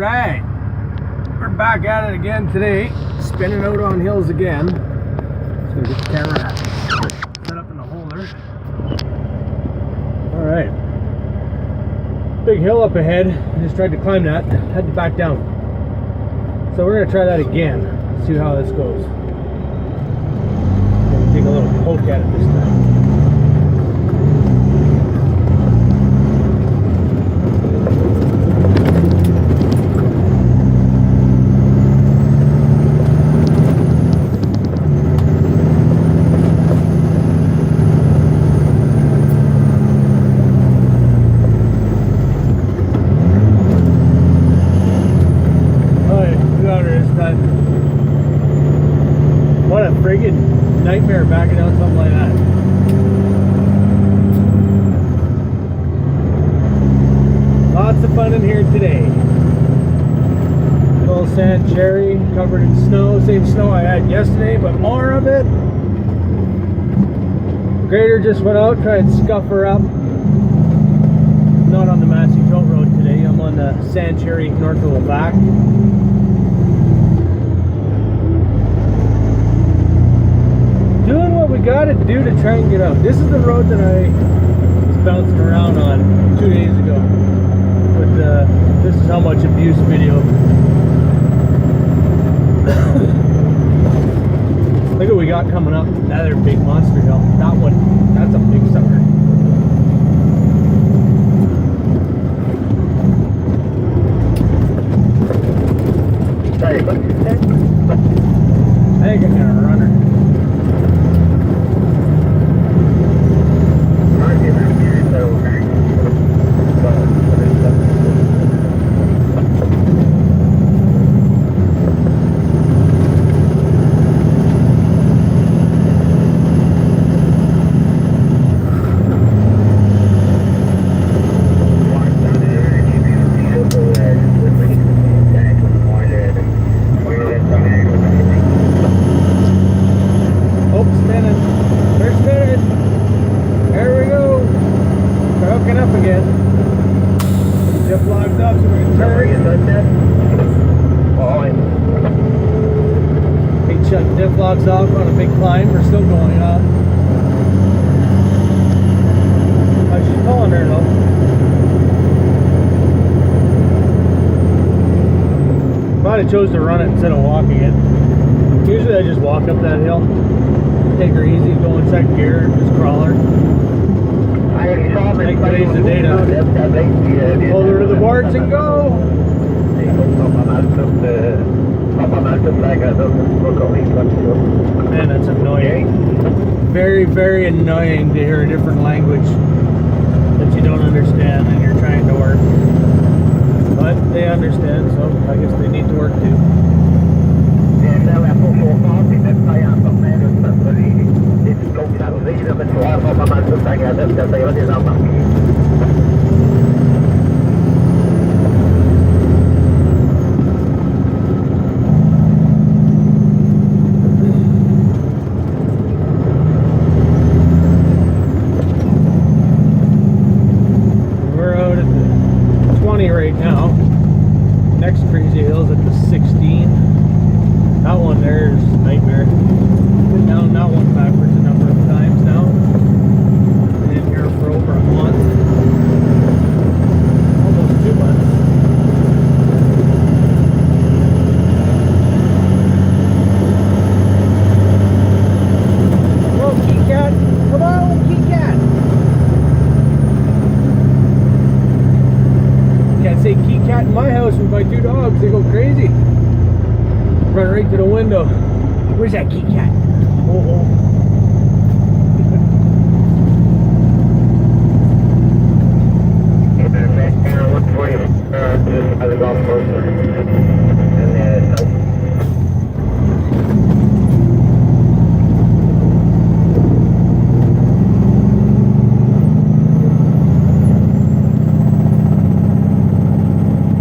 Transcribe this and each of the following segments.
right, we're back at it again today, spinning out on hills again. Just gonna get the camera set up in the holder. All right, big hill up ahead. I just tried to climb that, had to back down. So we're gonna try that again, see how this goes. Gonna take a little poke at it this time. What a friggin' nightmare backing out something like that. Lots of fun in here today. Little sandcherry covered in snow. Same snow I had yesterday, but more of it. Grader just went out, tried to scuff her up. Not on the Massey Tote Road today. I'm on the sandcherry north of levac. Doing what we gotta do to try and get out. This is the road that I was bouncing around on 2 days ago. But this is how much abuse video. Look what we got coming up. Another big monster hill. That one, that's a big sucker. I think I'm gonna run her. Up again. Zip logs up, so we're gonna turn. He shut diff logs off on a big climb. We're still going up. Oh, she's pulling her though. Glad I chose to run it instead of walking it. Usually I just walk up that hill, take her easy, go in second gear, and just crawl her. Take today's the data. Hold her to the boards and go. Man, that's annoying. Very, very annoying to hear a different language that you don't understand and you're trying to work. But they understand, so I guess they need to work too. We're out at the 20 right now. Next crazy hill's at the 16. That one there is a nightmare. Been down that one backwards a number of times now. Been in here for over a month. Almost 2 months. Come on, kitty cat. Come on, kitty cat. Can't say kitty cat in my house with my 2 dogs. They go crazy. Run right to the window. Where's that kitty cat? Oh.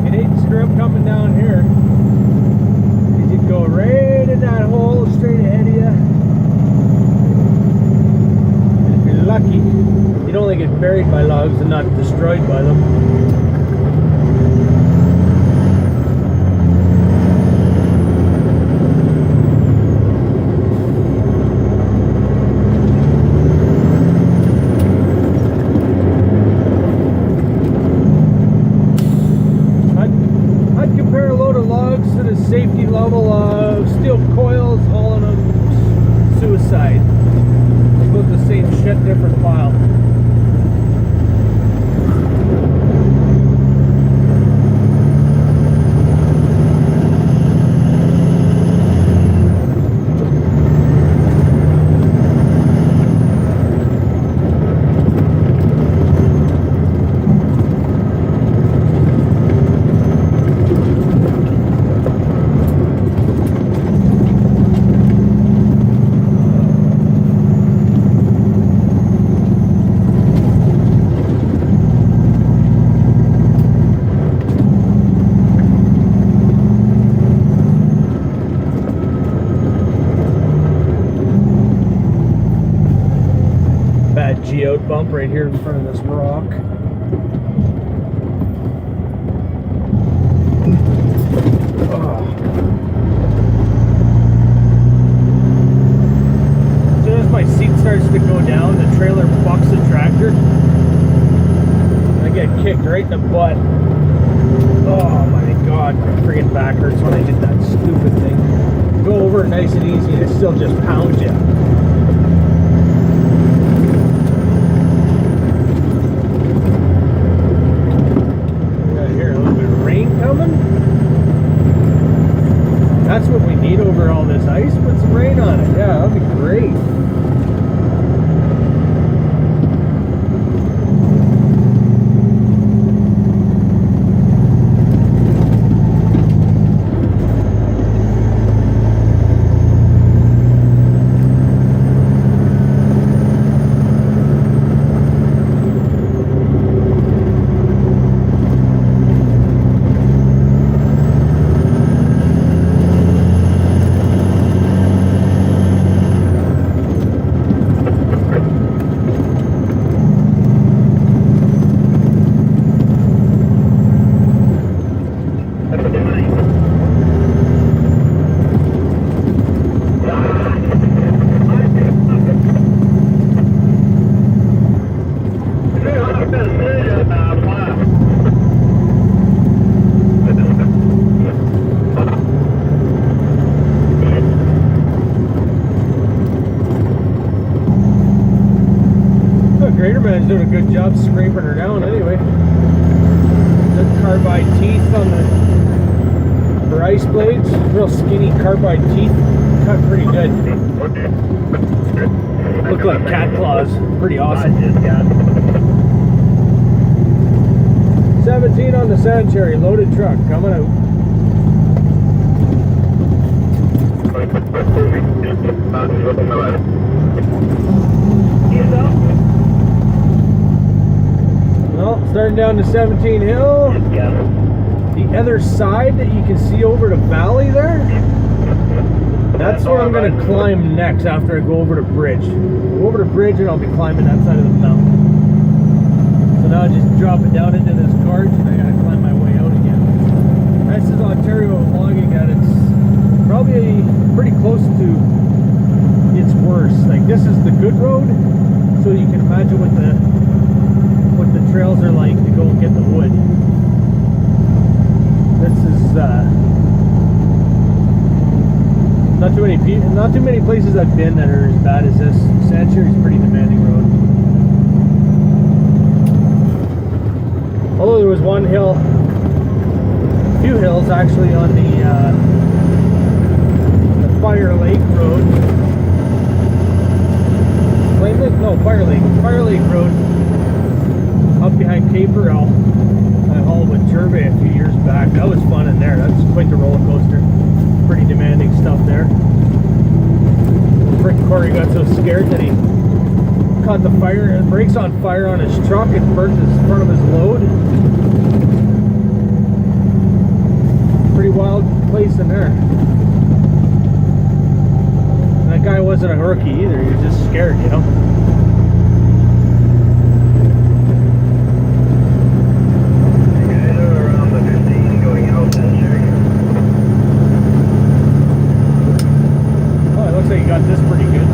It ain't screw up coming down here. You go right in that hole straight ahead of you. And if you're lucky, you'd only get buried by logs and not destroyed by them. trucks to the safety level of steel coils, hauling them suicide. It's about the same shit, different file. Geode bump right here in front of this rock. As soon as my seat starts to go down, the trailer bucks the tractor. I get kicked right in the butt. Oh my god, my friggin' back hurts when I hit that stupid thing. Go over nice and easy and it still just pounds you. That's what we need over all this ice. Put some rain on it. Yeah, that'll be great. Graderman's doing a good job scraping her down anyway. The carbide teeth on her ice blades, real skinny carbide teeth, cut pretty good. Look like cat claws, pretty awesome. 17 on the sandcherry, loaded truck, coming out. Well, starting down to 17 Hill. The other side that you can see over the valley there, that's where I'm going to climb next after I go over the bridge. Go over the bridge and I'll be climbing that side of the mountain. So now I just drop it down into this gorge and I got to climb my way out again. This is Ontario logging at its probably pretty close to its worst. Like this is the good road, so you can imagine what the trails are like to go and get the wood. This is not too many places I've been that are as bad as this. Sandcherry is pretty demanding road. Although there was one hill, a few hills actually on the Fire Lake Road. Flame Lake? No, Fire Lake Road. Up behind Caperell, I hauled with Turvey a few years back. That was fun in there. That's quite the roller coaster. Pretty demanding stuff there. Frick Corey got so scared that he caught the brakes on fire on his truck and burnt the front of his load. Pretty wild place in there. And that guy wasn't a rookie either. He was just scared, you know. So you got this pretty good.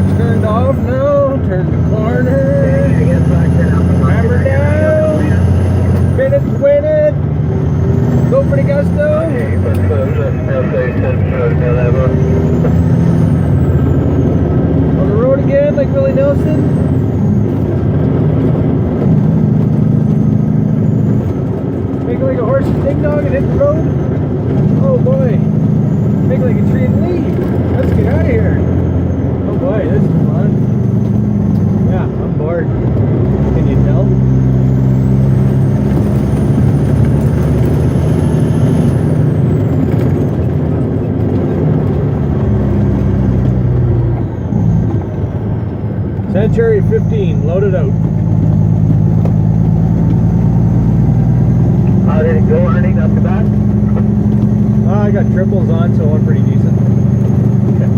truck's turned off now. Turn the corner. Hammer down. Spin it, twin it. Go for the gusto. On the road again like Willie Nelson. Make like a horse's ding dong and hit the road. Oh boy. Make like a tree and leave. Let's get out of here. Oh boy, this is fun. Yeah, I'm bored. Can you tell? Sandcherry 15, loaded out. How did it go, Ernie? Not too bad? I got triples on, so I'm pretty decent. Okay.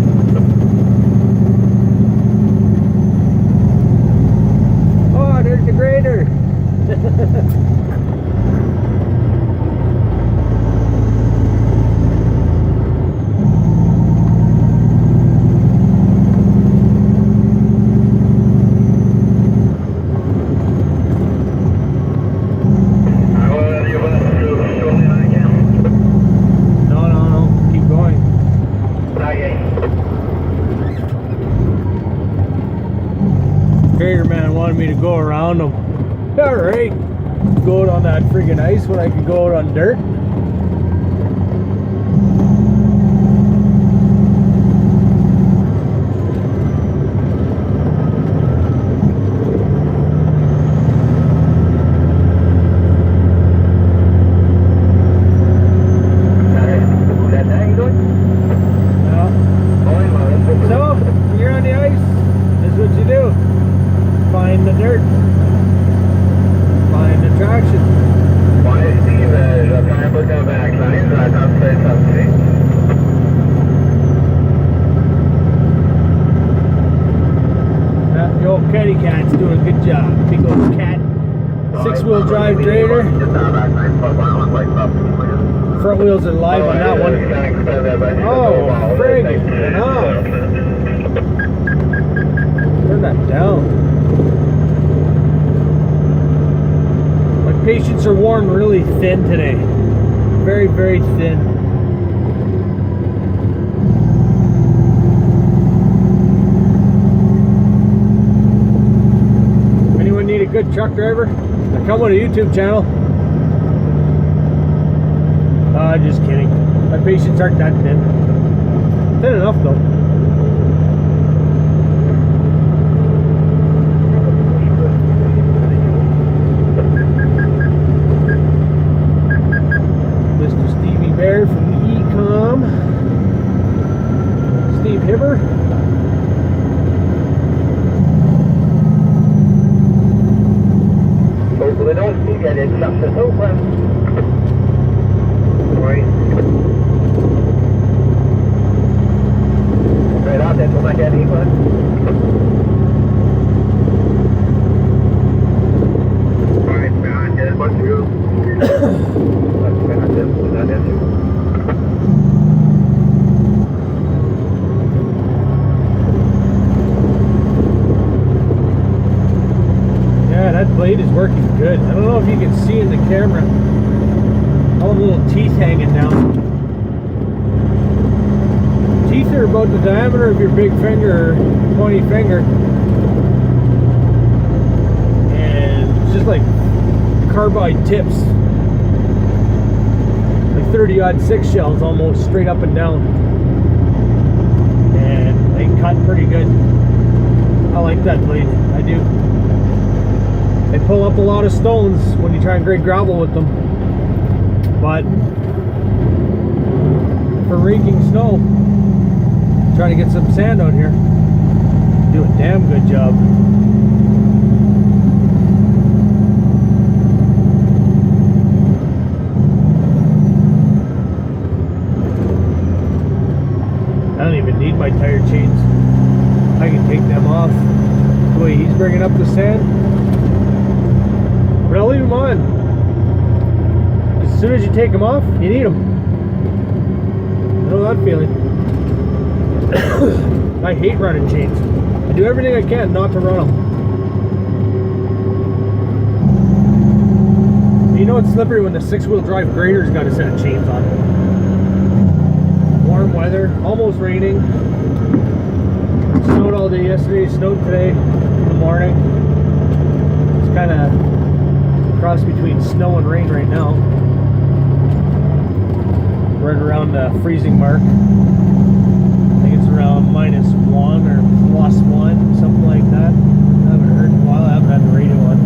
Oh, there's the grader. Grader man wanted me to go around them. Alright, go out on that friggin' ice when I could go out on dirt. So, when you're on the ice, this is what you do. Find the dirt. Find the traction. The old caddy cat's doing a good job. Big old cat. 6-wheel drive grader. Front wheels are live on that one. Oh, friggin' enough. Turn that down. My patients are worn really thin today. Very, very thin. Anyone need a good truck driver? I come on a YouTube channel. Just kidding. My patients aren't that thin. Thin enough though. Mr. Stevie Bear from the Ecom. Steve Hibber. Hopefully don't get it something open. Right. Right out there to my head, England. Alright, man, get it, what to do? Yeah, that blade is working good. I don't know if you can see in the camera. All the little teeth hanging down. Teeth are about the diameter of your big finger or pointy finger. And it's just like carbide tips. Like 30-06 shells almost straight up and down. And they cut pretty good. I like that blade. I do. They pull up a lot of stones when you try and grade gravel with them. But for raking snow, trying to get some sand out here, do a damn good job. I don't even need my tire chains. I can take them off. The way he's bringing up the sand, but I'll leave them on. As soon as you take them off, you need them. I know that feeling. I hate running chains. I do everything I can not to run them. You know it's slippery when the 6-wheel drive grader's got a set of chains on. Warm weather, almost raining. Snowed all day yesterday, snowed today in the morning. It's kind of cross between snow and rain right now. Right around the freezing mark. I think it's around -1 or +1, something like that. I haven't heard in a while, I haven't had the radio on.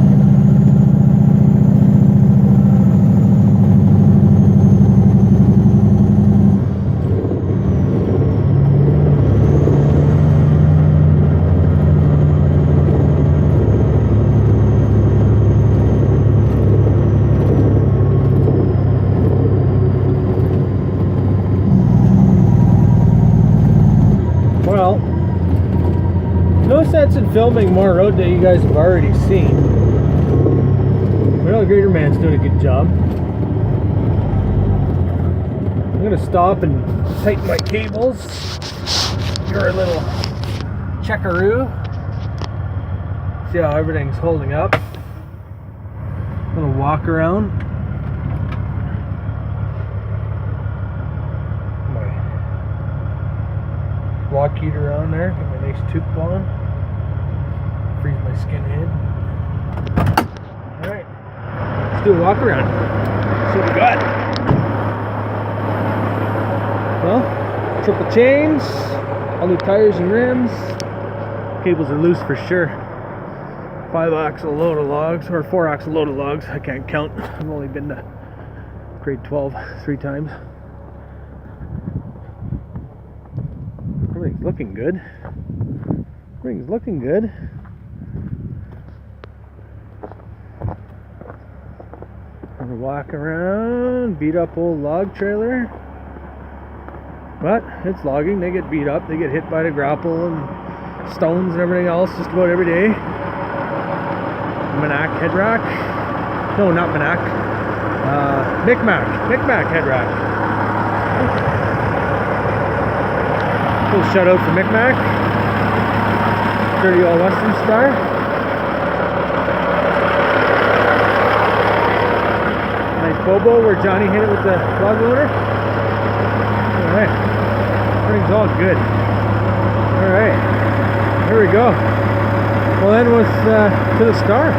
Well, no sense in filming more road that you guys have already seen. Well, the grader man's doing a good job. I'm gonna stop and tighten my cables. Give her a little checkaroo. See how everything's holding up. Little walk around. Block heater on there, get my nice tube on, freeze my skin head. Alright, let's do a walk around. See what we got. Well, triple chains, all new tires and rims. Cables are loose for sure. 5-axle load of logs, or 4-axle load of logs. I can't count. I've only been to grade 12 3 times. Everything's looking good. Everything's looking good. I'm gonna walk around, beat up old log trailer. But it's logging, they get beat up, they get hit by the grapple and stones and everything else just about every day. Manac head rack. No, not Manac. Micmac head rack. Little shout out for Micmac. Dirty old Westernstar. Nice Bobo where Johnny hit it with the log loader. Alright. Everything's all good. Alright. Here we go. Well then was to the star.